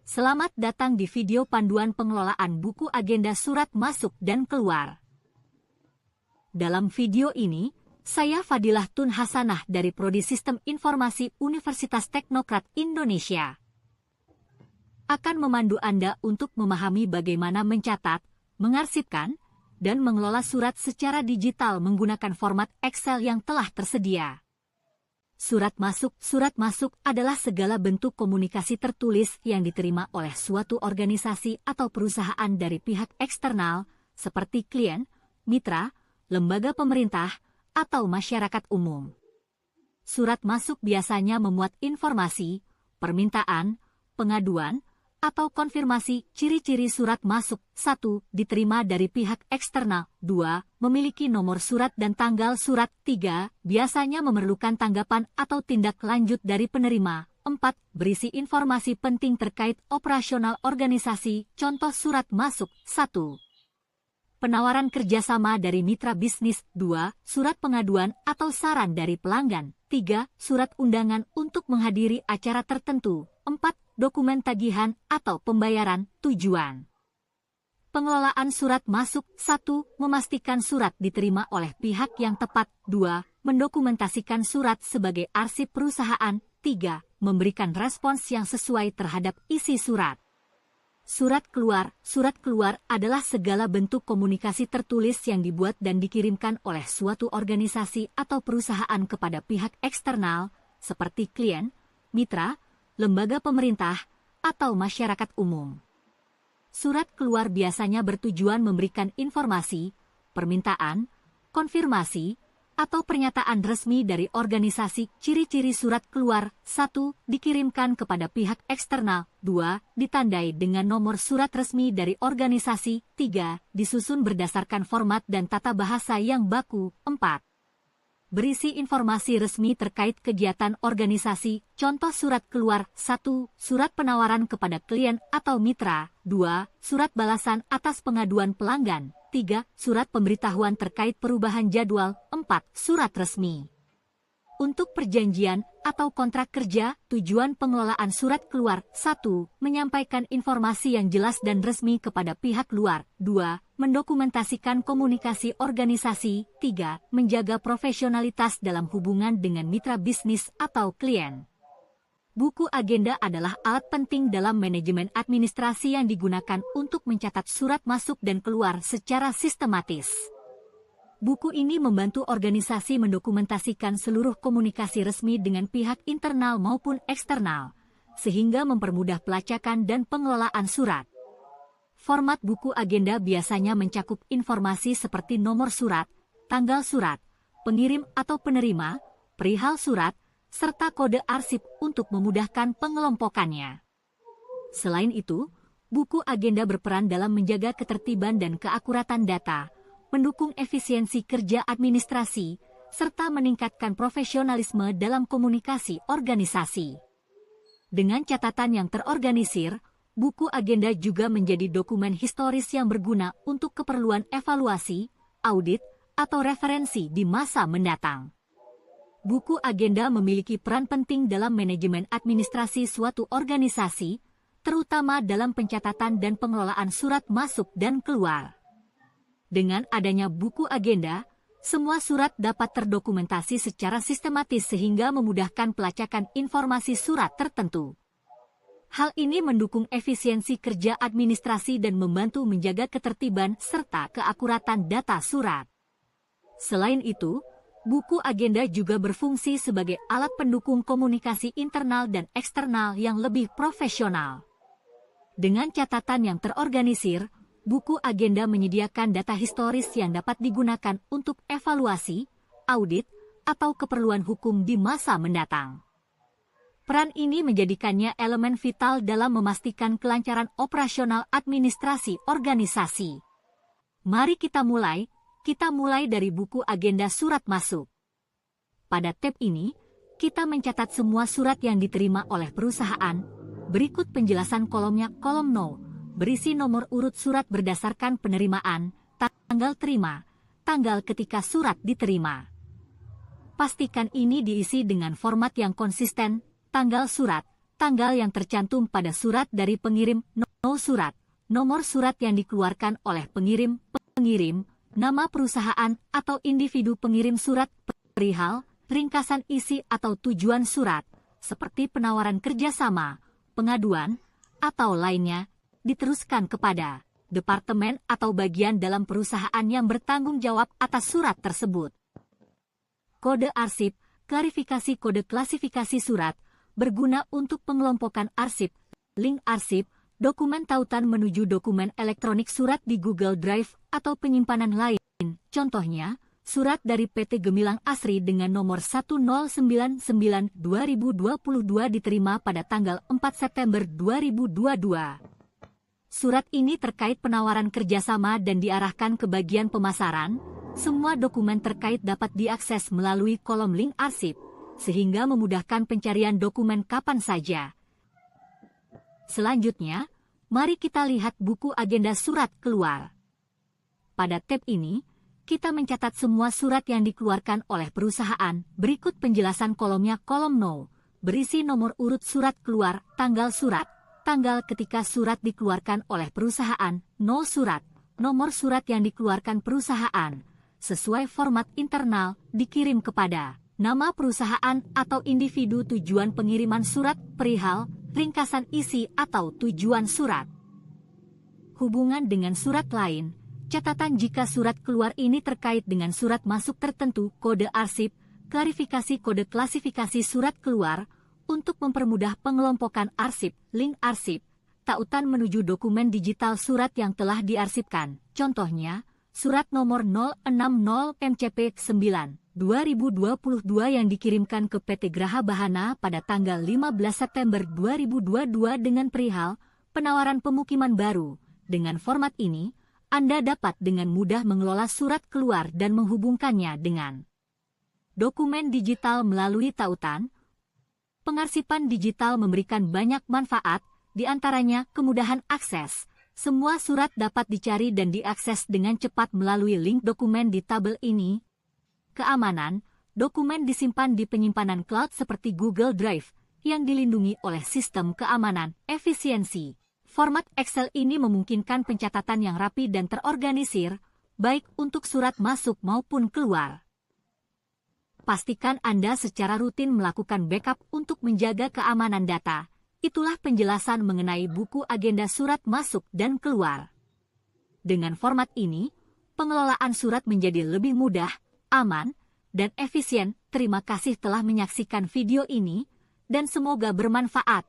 Selamat datang di video panduan pengelolaan buku agenda surat masuk dan keluar. Dalam video ini, saya Fadilah Tun Hasanah dari Prodi Sistem Informasi Universitas Teknokrat Indonesia akan memandu Anda untuk memahami bagaimana mencatat, mengarsipkan, dan mengelola surat secara digital menggunakan format Excel yang telah tersedia. Surat masuk adalah segala bentuk komunikasi tertulis yang diterima oleh suatu organisasi atau perusahaan dari pihak eksternal, seperti klien, mitra, lembaga pemerintah, atau masyarakat umum. Surat masuk biasanya memuat informasi, permintaan, pengaduan, atau konfirmasi. Ciri-ciri surat masuk: 1. Diterima dari pihak eksternal. 2. Memiliki nomor surat dan tanggal surat. 3. Biasanya memerlukan tanggapan atau tindak lanjut dari penerima. 4. Berisi informasi penting terkait operasional organisasi. Contoh surat masuk: 1. Penawaran kerjasama dari mitra bisnis. 2. Surat pengaduan atau saran dari pelanggan. 3. Surat undangan untuk menghadiri acara tertentu. 4. Dokumen tagihan atau pembayaran. Tujuan pengelolaan surat masuk: 1. Memastikan surat diterima oleh pihak yang tepat. 2. Mendokumentasikan surat sebagai arsip perusahaan. 3. Memberikan respons yang sesuai terhadap isi surat. Surat keluar adalah segala bentuk komunikasi tertulis yang dibuat dan dikirimkan oleh suatu organisasi atau perusahaan kepada pihak eksternal, seperti klien, mitra, lembaga pemerintah, atau masyarakat umum. Surat keluar biasanya bertujuan memberikan informasi, permintaan, konfirmasi, atau pernyataan resmi dari organisasi. Ciri-ciri surat keluar: 1. Dikirimkan kepada pihak eksternal. 2. Ditandai dengan nomor surat resmi dari organisasi. 3. Disusun berdasarkan format dan tata bahasa yang baku. 4. Berisi informasi resmi terkait kegiatan organisasi. Contoh surat keluar: 1. Surat penawaran kepada klien atau mitra. 2. Surat balasan atas pengaduan pelanggan. 3. Surat pemberitahuan terkait perubahan jadwal. 4. Surat resmi untuk perjanjian atau kontrak kerja. Tujuan pengelolaan surat keluar: 1. Menyampaikan informasi yang jelas dan resmi kepada pihak luar. 2. Mendokumentasikan komunikasi organisasi. 3. Menjaga profesionalitas dalam hubungan dengan mitra bisnis atau klien. Buku agenda adalah alat penting dalam manajemen administrasi yang digunakan untuk mencatat surat masuk dan keluar secara sistematis. Buku ini membantu organisasi mendokumentasikan seluruh komunikasi resmi dengan pihak internal maupun eksternal, sehingga mempermudah pelacakan dan pengelolaan surat. Format buku agenda biasanya mencakup informasi seperti nomor surat, tanggal surat, pengirim atau penerima, perihal surat, serta kode arsip untuk memudahkan pengelompokannya. Selain itu, buku agenda berperan dalam menjaga ketertiban dan keakuratan data, mendukung efisiensi kerja administrasi, serta meningkatkan profesionalisme dalam komunikasi organisasi. Dengan catatan yang terorganisir, buku agenda juga menjadi dokumen historis yang berguna untuk keperluan evaluasi, audit, atau referensi di masa mendatang. Buku agenda memiliki peran penting dalam manajemen administrasi suatu organisasi, terutama dalam pencatatan dan pengelolaan surat masuk dan keluar. Dengan adanya buku agenda, semua surat dapat terdokumentasi secara sistematis sehingga memudahkan pelacakan informasi surat tertentu. Hal ini mendukung efisiensi kerja administrasi dan membantu menjaga ketertiban serta keakuratan data surat. Selain itu, buku agenda juga berfungsi sebagai alat pendukung komunikasi internal dan eksternal yang lebih profesional. Dengan catatan yang terorganisir, buku agenda menyediakan data historis yang dapat digunakan untuk evaluasi, audit, atau keperluan hukum di masa mendatang. Peran ini menjadikannya elemen vital dalam memastikan kelancaran operasional administrasi organisasi. Mari kita mulai dari buku agenda surat masuk. Pada tab ini, kita mencatat semua surat yang diterima oleh perusahaan. Berikut penjelasan kolomnya. Kolom 0. Berisi nomor urut surat berdasarkan penerimaan, tanggal terima, tanggal ketika surat diterima. Pastikan ini diisi dengan format yang konsisten, tanggal surat, tanggal yang tercantum pada surat dari pengirim, surat, nomor surat yang dikeluarkan oleh pengirim, nama perusahaan atau individu pengirim surat, perihal, ringkasan isi atau tujuan surat, seperti penawaran kerjasama, pengaduan, atau lainnya, diteruskan kepada departemen atau bagian dalam perusahaan yang bertanggung jawab atas surat tersebut. Kode arsip, klarifikasi kode klasifikasi surat, berguna untuk pengelompokan arsip, link arsip, dokumen tautan menuju dokumen elektronik surat di Google Drive atau penyimpanan lain. Contohnya, surat dari PT Gemilang Asri dengan nomor 1099/2022 diterima pada tanggal 4 September 2022. Surat ini terkait penawaran kerjasama dan diarahkan ke bagian pemasaran. Semua dokumen terkait dapat diakses melalui kolom link arsip, sehingga memudahkan pencarian dokumen kapan saja. Selanjutnya, mari kita lihat buku agenda surat keluar. Pada tab ini, kita mencatat semua surat yang dikeluarkan oleh perusahaan. Berikut penjelasan kolomnya. Kolom 0, berisi nomor urut surat keluar, tanggal surat, tanggal ketika surat dikeluarkan oleh perusahaan, 0 surat, nomor surat yang dikeluarkan perusahaan, sesuai format internal, dikirim kepada nama perusahaan atau individu tujuan pengiriman surat, perihal, ringkasan isi atau tujuan surat. Hubungan dengan surat lain, catatan jika surat keluar ini terkait dengan surat masuk tertentu, kode arsip, klarifikasi kode klasifikasi surat keluar, untuk mempermudah pengelompokan arsip, link arsip, tautan menuju dokumen digital surat yang telah diarsipkan. Contohnya, surat nomor 060 MCP 9, 2022 yang dikirimkan ke PT Graha Bahana pada tanggal 15 September 2022 dengan perihal penawaran pemukiman baru. Dengan format ini, Anda dapat dengan mudah mengelola surat keluar dan menghubungkannya dengan dokumen digital melalui tautan. Pengarsipan digital memberikan banyak manfaat, di antaranya kemudahan akses. Semua surat dapat dicari dan diakses dengan cepat melalui link dokumen di tabel ini. Keamanan, dokumen disimpan di penyimpanan cloud seperti Google Drive, yang dilindungi oleh sistem keamanan. Efisiensi, format Excel ini memungkinkan pencatatan yang rapi dan terorganisir, baik untuk surat masuk maupun keluar. Pastikan Anda secara rutin melakukan backup untuk menjaga keamanan data. Itulah penjelasan mengenai buku agenda surat masuk dan keluar. Dengan format ini, pengelolaan surat menjadi lebih mudah, aman, dan efisien. Terima kasih telah menyaksikan video ini, dan semoga bermanfaat.